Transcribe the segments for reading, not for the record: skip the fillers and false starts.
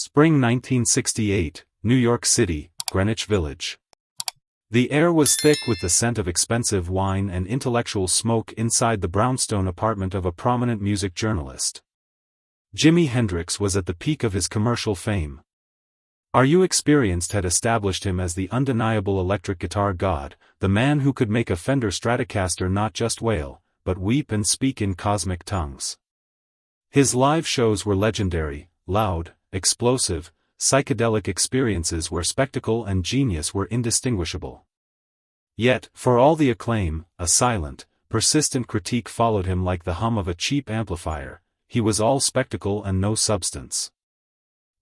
Spring 1968, New York City, Greenwich Village. The air was thick with the scent of expensive wine and intellectual smoke inside the brownstone apartment of a prominent music journalist. Jimi Hendrix was at the peak of his commercial fame. Are You Experienced had established him as the undeniable electric guitar god, the man who could make a Fender Stratocaster not just wail, but weep and speak in cosmic tongues. His live shows were legendary, loud, explosive, psychedelic experiences where spectacle and genius were indistinguishable. Yet, for all the acclaim, a silent, persistent critique followed him like the hum of a cheap amplifier. He was all spectacle and no substance.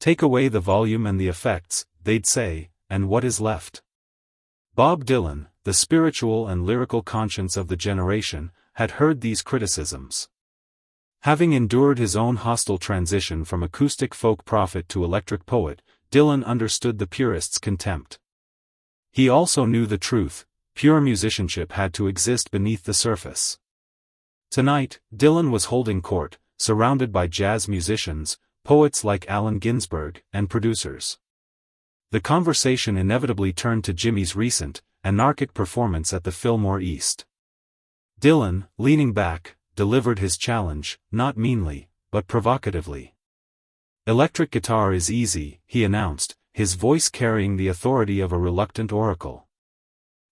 Take away the volume and the effects, they'd say, and what is left? Bob Dylan, the spiritual and lyrical conscience of the generation, had heard these criticisms. Having endured his own hostile transition from acoustic folk prophet to electric poet, Dylan understood the purists' contempt. He also knew the truth: pure musicianship had to exist beneath the surface. Tonight, Dylan was holding court, surrounded by jazz musicians, poets like Allen Ginsberg, and producers. The conversation inevitably turned to Jimi's recent, anarchic performance at the Fillmore East. Dylan, leaning back, delivered his challenge, not meanly, but provocatively. "Electric guitar is easy," he announced, his voice carrying the authority of a reluctant oracle.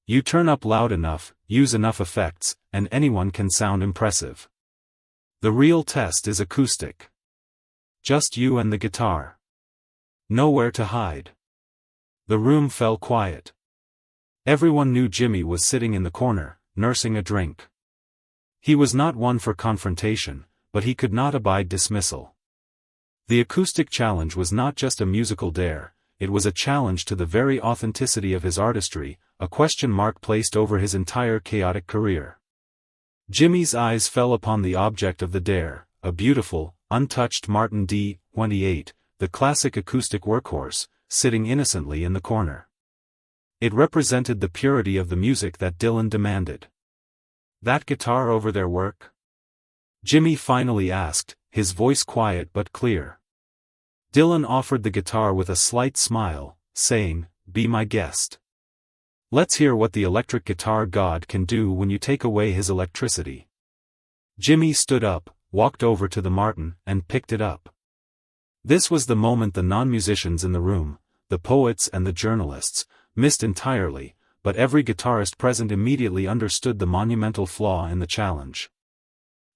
"You turn up loud enough, use enough effects, and anyone can sound impressive. The real test is acoustic. Just you and the guitar. Nowhere to hide." The room fell quiet. Everyone knew Jimi was sitting in the corner, nursing a drink. He was not one for confrontation, but he could not abide dismissal. The acoustic challenge was not just a musical dare, it was a challenge to the very authenticity of his artistry, a question mark placed over his entire chaotic career. Jimi's eyes fell upon the object of the dare, a beautiful, untouched Martin D-28, the classic acoustic workhorse, sitting innocently in the corner. It represented the purity of the music that Dylan demanded. "That guitar over there work?" Jimi finally asked, his voice quiet but clear. Dylan offered the guitar with a slight smile, saying, "Be my guest. Let's hear what the electric guitar god can do when you take away his electricity." Jimi stood up, walked over to the Martin, and picked it up. This was the moment the non-musicians in the room, the poets and the journalists, missed entirely, but every guitarist present immediately understood the monumental flaw in the challenge.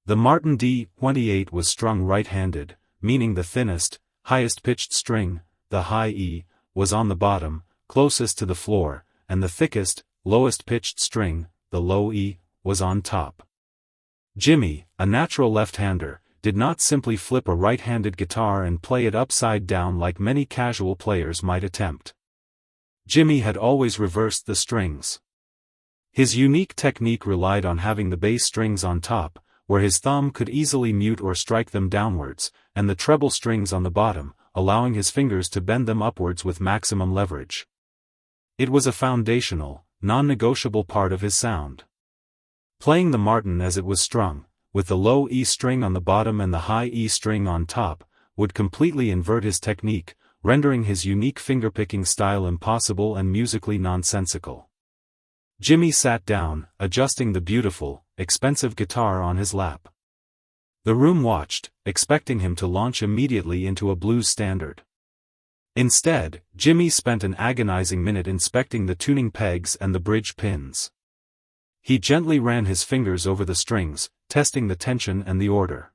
The Martin D-28 was strung right-handed, meaning the thinnest, highest-pitched string, the high E, was on the bottom, closest to the floor, and the thickest, lowest-pitched string, the low E, was on top. Jimi, a natural left-hander, did not simply flip a right-handed guitar and play it upside down like many casual players might attempt. Jimi had always reversed the strings. His unique technique relied on having the bass strings on top, where his thumb could easily mute or strike them downwards, and the treble strings on the bottom, allowing his fingers to bend them upwards with maximum leverage. It was a foundational, non-negotiable part of his sound. Playing the Martin as it was strung, with the low E string on the bottom and the high E string on top, would completely invert his technique, rendering his unique fingerpicking style impossible and musically nonsensical. Jimi sat down, adjusting the beautiful, expensive guitar on his lap. The room watched, expecting him to launch immediately into a blues standard. Instead, Jimi spent an agonizing minute inspecting the tuning pegs and the bridge pins. He gently ran his fingers over the strings, testing the tension and the order.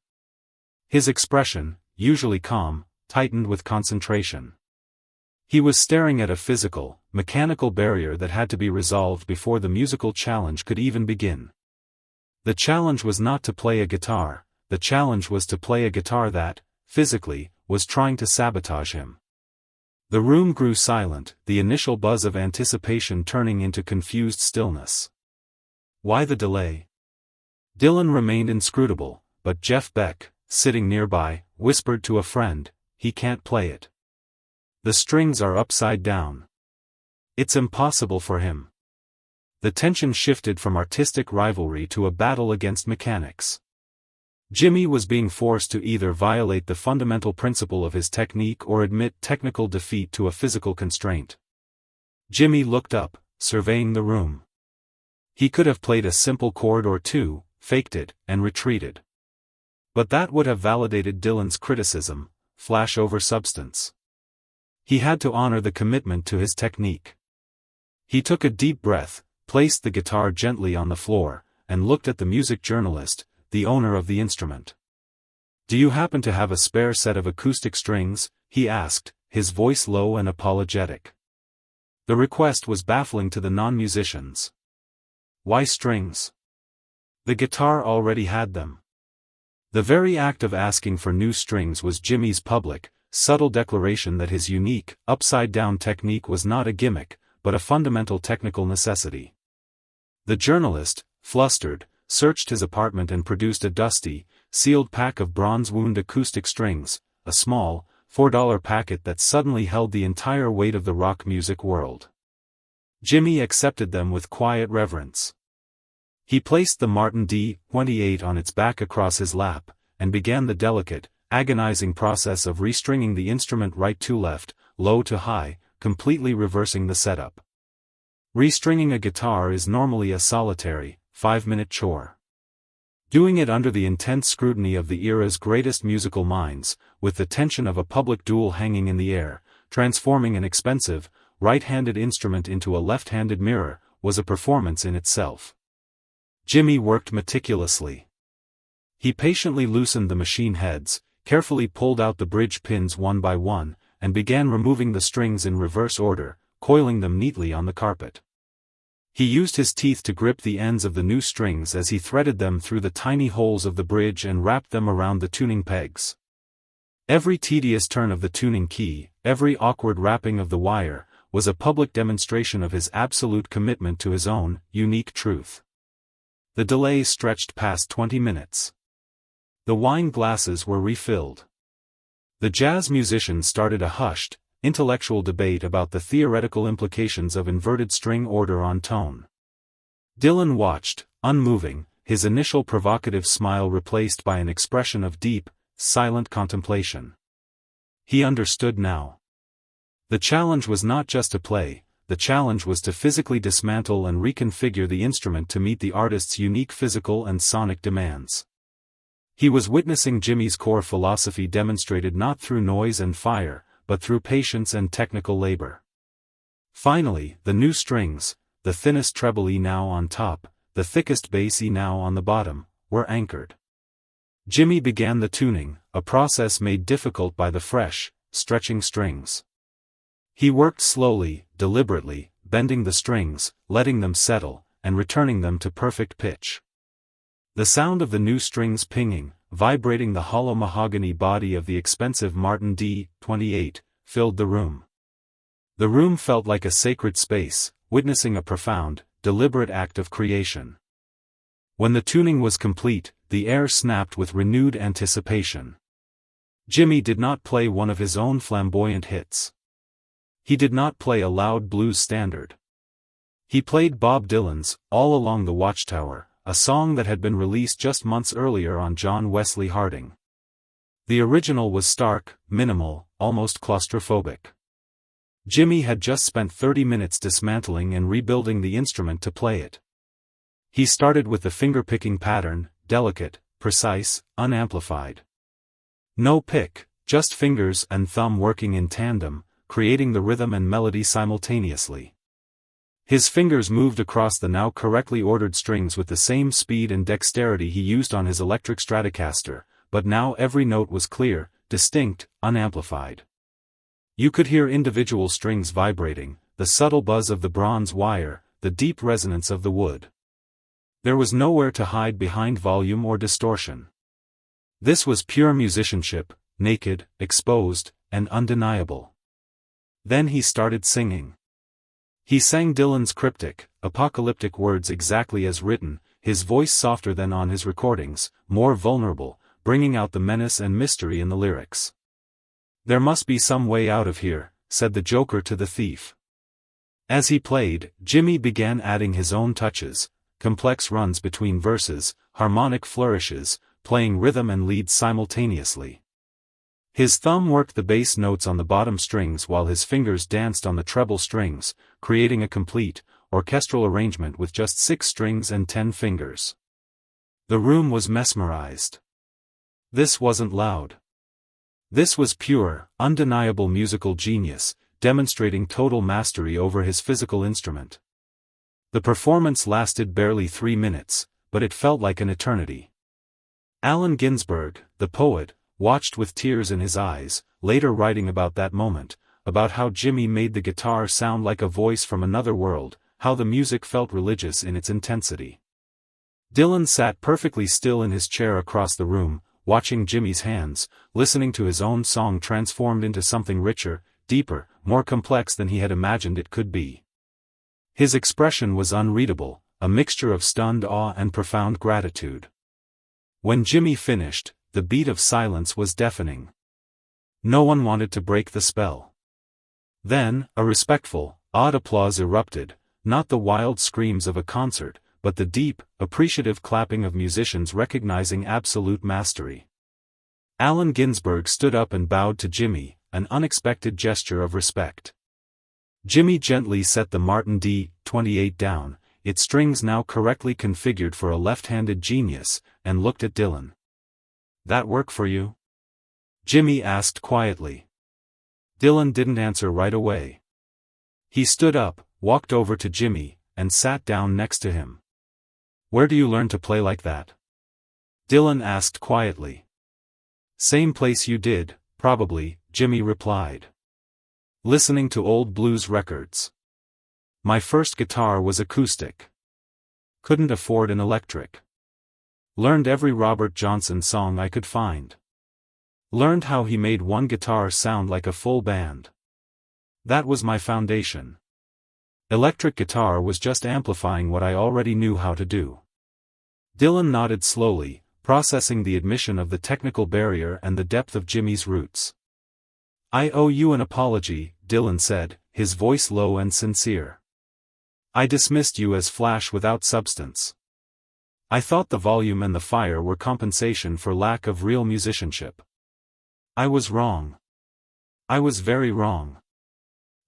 His expression, usually calm, tightened with concentration. He was staring at a physical, mechanical barrier that had to be resolved before the musical challenge could even begin. The challenge was not to play a guitar, the challenge was to play a guitar that, physically, was trying to sabotage him. The room grew silent, the initial buzz of anticipation turning into confused stillness. Why the delay? Dylan remained inscrutable, but Jeff Beck, sitting nearby, whispered to a friend, "He can't play it. The strings are upside down. It's impossible for him." The tension shifted from artistic rivalry to a battle against mechanics. Jimi was being forced to either violate the fundamental principle of his technique or admit technical defeat to a physical constraint. Jimi looked up, surveying the room. He could have played a simple chord or two, faked it, and retreated. But that would have validated Dylan's criticism, flash over substance. He had to honor the commitment to his technique. He took a deep breath, placed the guitar gently on the floor, and looked at the music journalist, the owner of the instrument. "Do you happen to have a spare set of acoustic strings?" he asked, his voice low and apologetic. The request was baffling to the non-musicians. Why strings? The guitar already had them. The very act of asking for new strings was Jimi's public, subtle declaration that his unique, upside-down technique was not a gimmick, but a fundamental technical necessity. The journalist, flustered, searched his apartment and produced a dusty, sealed pack of bronze-wound acoustic strings, a small, $4 packet that suddenly held the entire weight of the rock music world. Jimi accepted them with quiet reverence. He placed the Martin D-28 on its back across his lap, and began the delicate, agonizing process of restringing the instrument right to left, low to high, completely reversing the setup. Restringing a guitar is normally a solitary, 5-minute chore. Doing it under the intense scrutiny of the era's greatest musical minds, with the tension of a public duel hanging in the air, transforming an expensive, right-handed instrument into a left-handed mirror, was a performance in itself. Jimi worked meticulously. He patiently loosened the machine heads, carefully pulled out the bridge pins one by one, and began removing the strings in reverse order, coiling them neatly on the carpet. He used his teeth to grip the ends of the new strings as he threaded them through the tiny holes of the bridge and wrapped them around the tuning pegs. Every tedious turn of the tuning key, every awkward wrapping of the wire, was a public demonstration of his absolute commitment to his own, unique truth. The delay stretched past 20 minutes. The wine glasses were refilled. The jazz musicians started a hushed, intellectual debate about the theoretical implications of inverted string order on tone. Dylan watched, unmoving, his initial provocative smile replaced by an expression of deep, silent contemplation. He understood now. The challenge was not just to play, the challenge was to physically dismantle and reconfigure the instrument to meet the artist's unique physical and sonic demands. He was witnessing Jimi's core philosophy demonstrated not through noise and fire, but through patience and technical labor. Finally, the new strings, the thinnest treble E now on top, the thickest bass E now on the bottom, were anchored. Jimi began the tuning, a process made difficult by the fresh, stretching strings. He worked slowly, deliberately, bending the strings, letting them settle, and returning them to perfect pitch. The sound of the new strings pinging, vibrating the hollow mahogany body of the expensive Martin D-28, filled the room. The room felt like a sacred space, witnessing a profound, deliberate act of creation. When the tuning was complete, the air snapped with renewed anticipation. Jimi did not play one of his own flamboyant hits. He did not play a loud blues standard. He played Bob Dylan's All Along the Watchtower, a song that had been released just months earlier on John Wesley Harding. The original was stark, minimal, almost claustrophobic. Jimi had just spent 30 minutes dismantling and rebuilding the instrument to play it. He started with the finger-picking pattern, delicate, precise, unamplified. No pick, just fingers and thumb working in tandem, creating the rhythm and melody simultaneously. His fingers moved across the now correctly ordered strings with the same speed and dexterity he used on his electric Stratocaster, but now every note was clear, distinct, unamplified. You could hear individual strings vibrating, the subtle buzz of the bronze wire, the deep resonance of the wood. There was nowhere to hide behind volume or distortion. This was pure musicianship, naked, exposed, and undeniable. Then he started singing. He sang Dylan's cryptic, apocalyptic words exactly as written, his voice softer than on his recordings, more vulnerable, bringing out the menace and mystery in the lyrics. "There must be some way out of here," said the Joker to the thief. As he played, Jimi began adding his own touches, complex runs between verses, harmonic flourishes, playing rhythm and lead simultaneously. His thumb worked the bass notes on the bottom strings while his fingers danced on the treble strings, creating a complete, orchestral arrangement with just 6 strings and 10 fingers. The room was mesmerized. This wasn't loud. This was pure, undeniable musical genius, demonstrating total mastery over his physical instrument. The performance lasted barely 3 minutes, but it felt like an eternity. Allen Ginsberg, the poet, watched with tears in his eyes, later writing about that moment, about how Jimi made the guitar sound like a voice from another world, how the music felt religious in its intensity. Dylan sat perfectly still in his chair across the room, watching Jimi's hands, listening to his own song transformed into something richer, deeper, more complex than he had imagined it could be. His expression was unreadable, a mixture of stunned awe and profound gratitude. When Jimi finished, the beat of silence was deafening. No one wanted to break the spell. Then, a respectful, awed applause erupted, not the wild screams of a concert, but the deep, appreciative clapping of musicians recognizing absolute mastery. Allen Ginsberg stood up and bowed to Jimi, an unexpected gesture of respect. Jimi gently set the Martin D-28 down, its strings now correctly configured for a left-handed genius, and looked at Dylan. "That work for you?" Jimi asked quietly. Dylan didn't answer right away. He stood up, walked over to Jimi, and sat down next to him. "Where do you learn to play like that?" Dylan asked quietly. "Same place you did, probably," Jimi replied. "Listening to old blues records. My first guitar was acoustic. Couldn't afford an electric. Learned every Robert Johnson song I could find. Learned how he made one guitar sound like a full band. That was my foundation. Electric guitar was just amplifying what I already knew how to do." Dylan nodded slowly, processing the admission of the technical barrier and the depth of Jimi's roots. "I owe you an apology," Dylan said, his voice low and sincere. "I dismissed you as flash without substance. I thought the volume and the fire were compensation for lack of real musicianship. I was wrong. I was very wrong."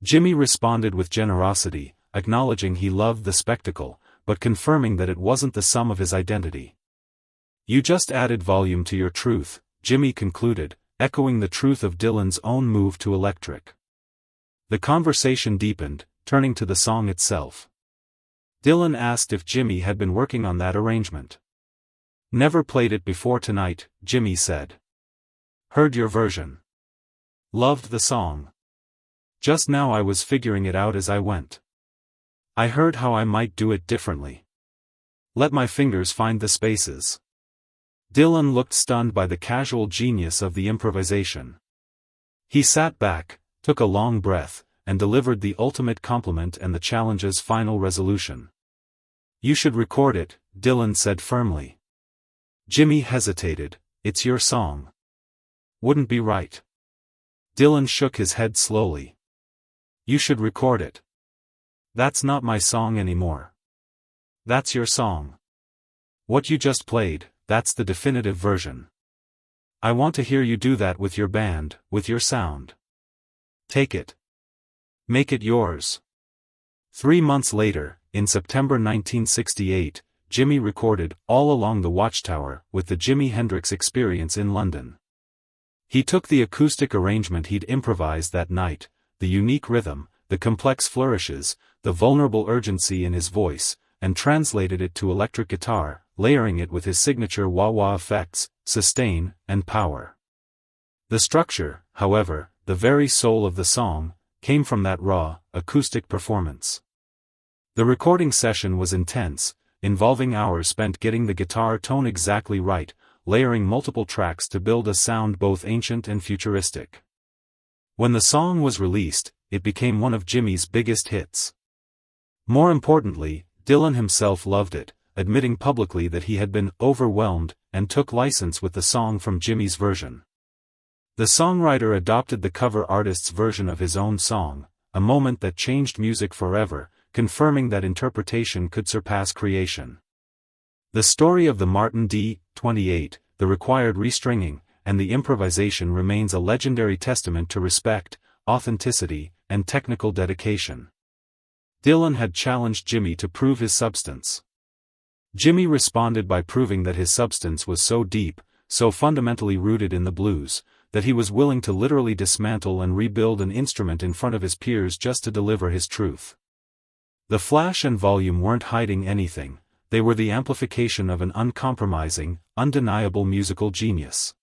Jimi responded with generosity, acknowledging he loved the spectacle, but confirming that it wasn't the sum of his identity. "You just added volume to your truth," Jimi concluded, echoing the truth of Dylan's own move to electric. The conversation deepened, turning to the song itself. Dylan asked if Jimi had been working on that arrangement. "Never played it before tonight," Jimi said. "Heard your version. Loved the song. Just now I was figuring it out as I went. I heard how I might do it differently. Let my fingers find the spaces." Dylan looked stunned by the casual genius of the improvisation. He sat back, took a long breath, and delivered the ultimate compliment and the challenge's final resolution. "You should record it," Dylan said firmly. Jimi hesitated. "It's your song. Wouldn't be right." Dylan shook his head slowly. "You should record it. That's not my song anymore. That's your song. What you just played, that's the definitive version. I want to hear you do that with your band, with your sound. Take it. Make it yours." 3 months later, in September 1968, Jimi recorded All Along the Watchtower with the Jimi Hendrix Experience in London. He took the acoustic arrangement he'd improvised that night, the unique rhythm, the complex flourishes, the vulnerable urgency in his voice, and translated it to electric guitar, layering it with his signature wah-wah effects, sustain, and power. The structure, however, the very soul of the song, came from that raw, acoustic performance. The recording session was intense, involving hours spent getting the guitar tone exactly right, layering multiple tracks to build a sound both ancient and futuristic. When the song was released, it became one of Jimi's biggest hits. More importantly, Dylan himself loved it, admitting publicly that he had been overwhelmed, and took license with the song from Jimi's version. The songwriter adopted the cover artist's version of his own song, a moment that changed music forever, confirming that interpretation could surpass creation. The story of the Martin D-28, the required restringing, and the improvisation remains a legendary testament to respect, authenticity, and technical dedication. Dylan had challenged Jimi to prove his substance. Jimi responded by proving that his substance was so deep, so fundamentally rooted in the blues, that he was willing to literally dismantle and rebuild an instrument in front of his peers just to deliver his truth. The flash and volume weren't hiding anything, they were the amplification of an uncompromising, undeniable musical genius.